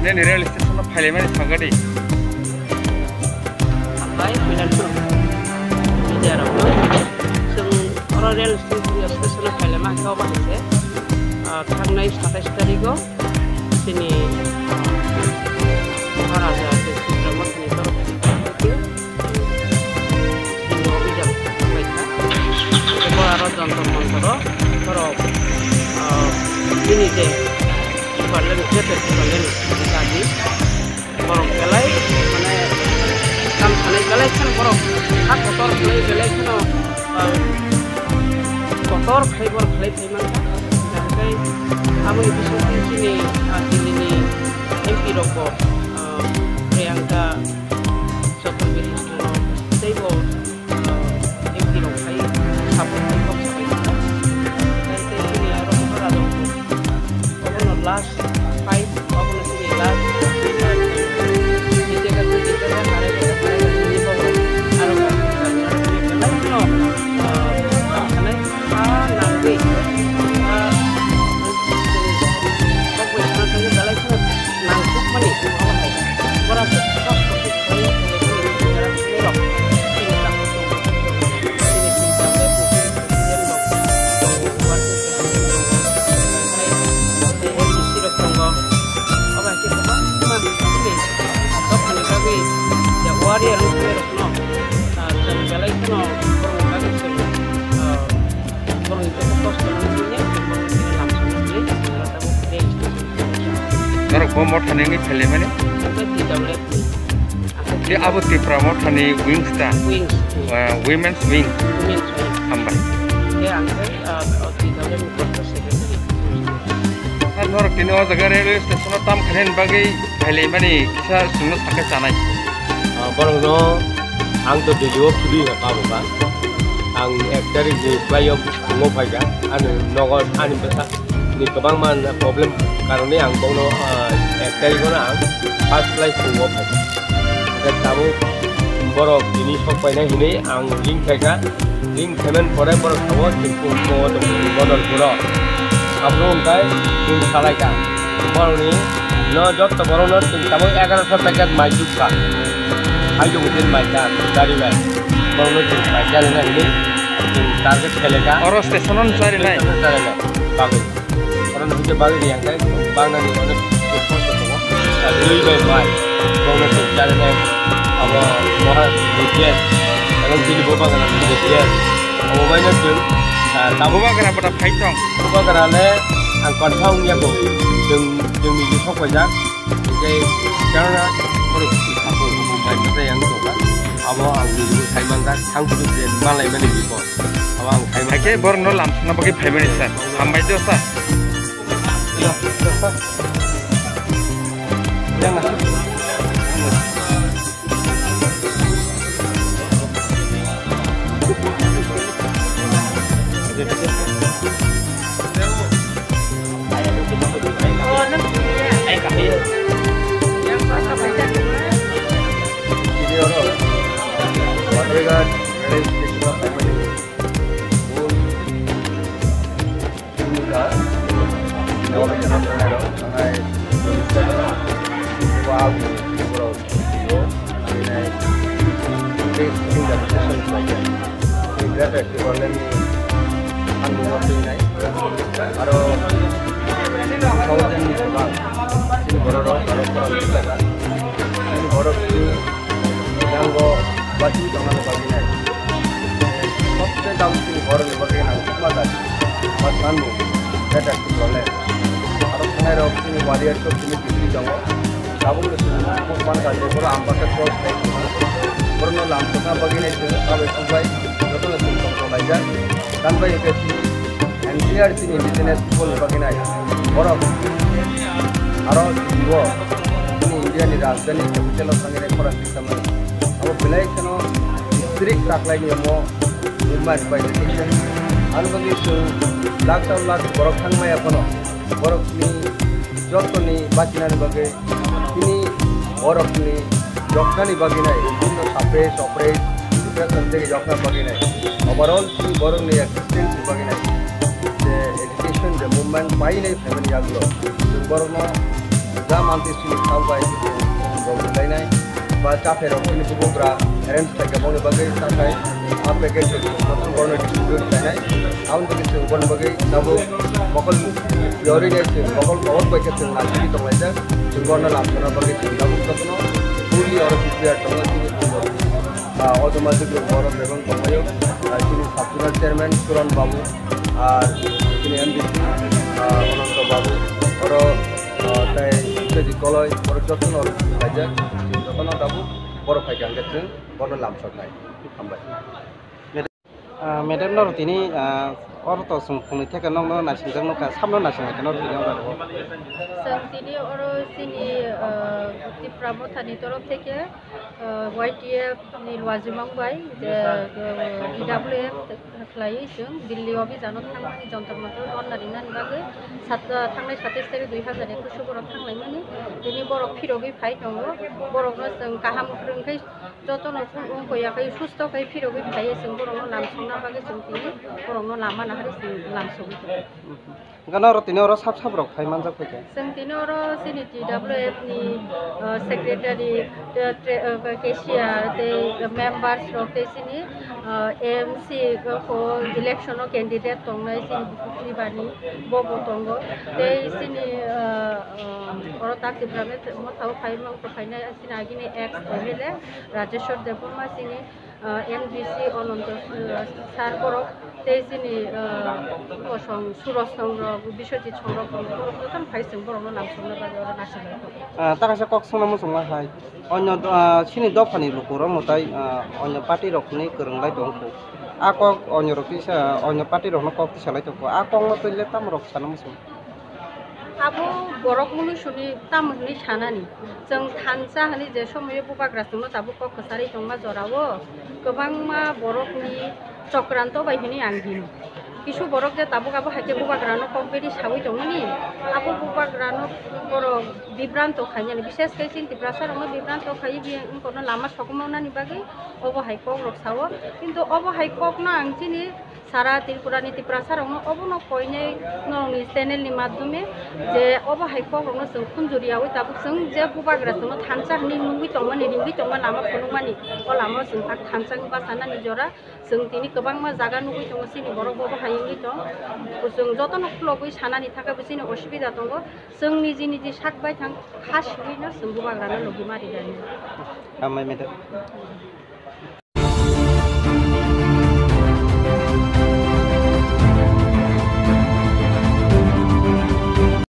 ini real station Parliament sanggadi. Apa bilang tu? Bicara apa? Orang real station Parliament kau bahasa. Thangnai 27 तारिख sini orang ada di Citramas ni terus ini objek mereka. Itu orang jantan mantra terus ini deh. Parlimen kita parlimen tadi orang kelai mana kam kelai kan orang hak kotor kelai kan kotor kelai mana Amo itu sini ini MP rokok Priyanka Chaturvedi itu sebo MP rokai sabun rokok sampai itu ini orang berada orang last five orang sini last ini jaga kita hari ini bawa orang nanti nangkuk mani Allah hai berasa kos kos saya jalan melok ini tak betul ini tidak betul kemudian buat ini sirap tunggu apa sih apa ini atau kan kami ya warrior itu no dan kalau itu no kami sering orang itu kos punya langsung ini atau Kalau promote hanengi film ni, dia abu ti promote hani wings ta, women's wing, ambai. Dia angkat ti dalam proses ini. Kan orang kini orang jaga railway station tam keren bagi film ni, kita semua sakit sanai. Barang no, ang tu video free nak kau bukan, ang actor ini player ngopai kan, anu nongol anu besar. Ni kebang man problem karena ang bono eksteri ko na ang first place ko mo. Kasi tamu borok ini sok na hini ang link kaya link payment pore borok tawo tingko mo to bodol puro. Abro kay yung salay ka. Boro ni no job to boro no tamu 1100 packet majud ka. Ayo din majud dari mai. Boro no majud na hini target kelega. Oro stationon sari nai. Bagus. Orang nak pergi bagi yang kan, bang nanti orang telefon tu semua, beli baik, bang nanti jalan ni, apa mahal dijual, kalau sini bukan kerana dijual, apa banyak tu, tamu bukan kerana pada paitong, bukan kerana angkut tahun ni aku, jeng ni sok banyak, jadi kerana orang aku bukan kerana yang tu kan, apa angkut itu saya mangkat, angkut itu malai mana gitu, apa angkut saya. Oke, baru nolam, nak bagi payment sah, sampai tu sah. Ya, sah. Jangan. Like your more movement by education, lakh borok thangmaya kono borok ni jotoni bachinani bage kini borok ni joknani bage nai bibhinno suppress operate depression theke jokna bage nai overall ki borok ni existence bage nai je education je movement pai nai family agulo borok no जा मानसि सिनि खावबाय रंलायनाय बा चाफे रंनि बुबुग्रा एरेन्ज थाइगा मावनो बागै थाखाय आ पेकेज नतुन गरनो डिस्ट्रिब्यूट थानाय आउन बागै जों गरनो बागै दाबो मकल यरिने जों मकल बहुत बायके जों लाखि दंलायजा जों गरनो लामसना बागै जों दाबो कतनो फुलि और प्रिपेयर दंला automatic board of Devon Komayo, Subsidiary Chairman Suran Babu, MDC, Ananta Babu, or Koloi, or Johnson or Hajak, Jotan Dabu, or Pajan Getson, or the Lamp Supply. Madam Nortini, Orto Sumphony take a number of national, some national cannot be done. Santini or Sini Pramotani take YTF Nilwazimangbai, the EWF Flyation, Dilly Office and not Tangani, Jonathan Motor, on the Rinan Bagay, Sata Tangai Satisfactory, we have the Sugar of Tangani, the neighbor of Pirovi Fight on Borogos and Kaham Krunkai, Joton of Unkoyaka, Shusto, Pirovi Payas and Borono Lamsona Bagas and Tini, Borono Laman Harris and Lamson. Ganorotinoro Sabsabrok, Himans of Picket. Santinoro, Siniti, WF, Secretary, Kesia, the members of the Sini, AMC for election candidate Tonga, Sini, Bobo Tongo, they Sini Orotak, the Bramet, Motau Paimon, Finance, Sinagini, ex Emile, Rajeshwar, the Puma Sini, NBC on the Sarborok, they Sini Surosong, Bishop Chorok, Paising Borono, National. Takasa Coxonamosonga High. On your Chini Dopani Lukura Motai on your party of Nick Kurungai Donko. Ako on your piece on your party of Nokok Salatoko. Ako to let them rock Sanamuso. Abu Borok Munusuni, Tamuni Chanani, Zeng Tansa, and the Shomi Bupagrasuno, Tabuko, Kasari Tonga Zorawo, Gobangma, Borokni, Chokranto by Hini Angin. Isu borok je tabu kabu hake buka grano kompeti sawi jomani. Aku buka grano borok vibranto khanya ni bises kesin tiprasa rongo vibranto khayi bi kono lama sokumona ni bagi obo haikok rok sawo. Kintu obo haikok na angchini Sara Tirpurani tiprasa rongo obo no koine no ni channel ni madhyome je obo haikok rongo sung kunjuri awi tabu sung je buka grano thansa ni nungwi tongmani ringwi tongma lama phonumani o lama sung thak thansa ba sana ni jora sung tini kebangma jaga nungwi tongmo sini borok obo ini dong, usung joto nok logi sana ni taka besini osibida tonggo, sung niji niji sak bai tang khas wina sung bubagrana logi mari dari. Amai meter.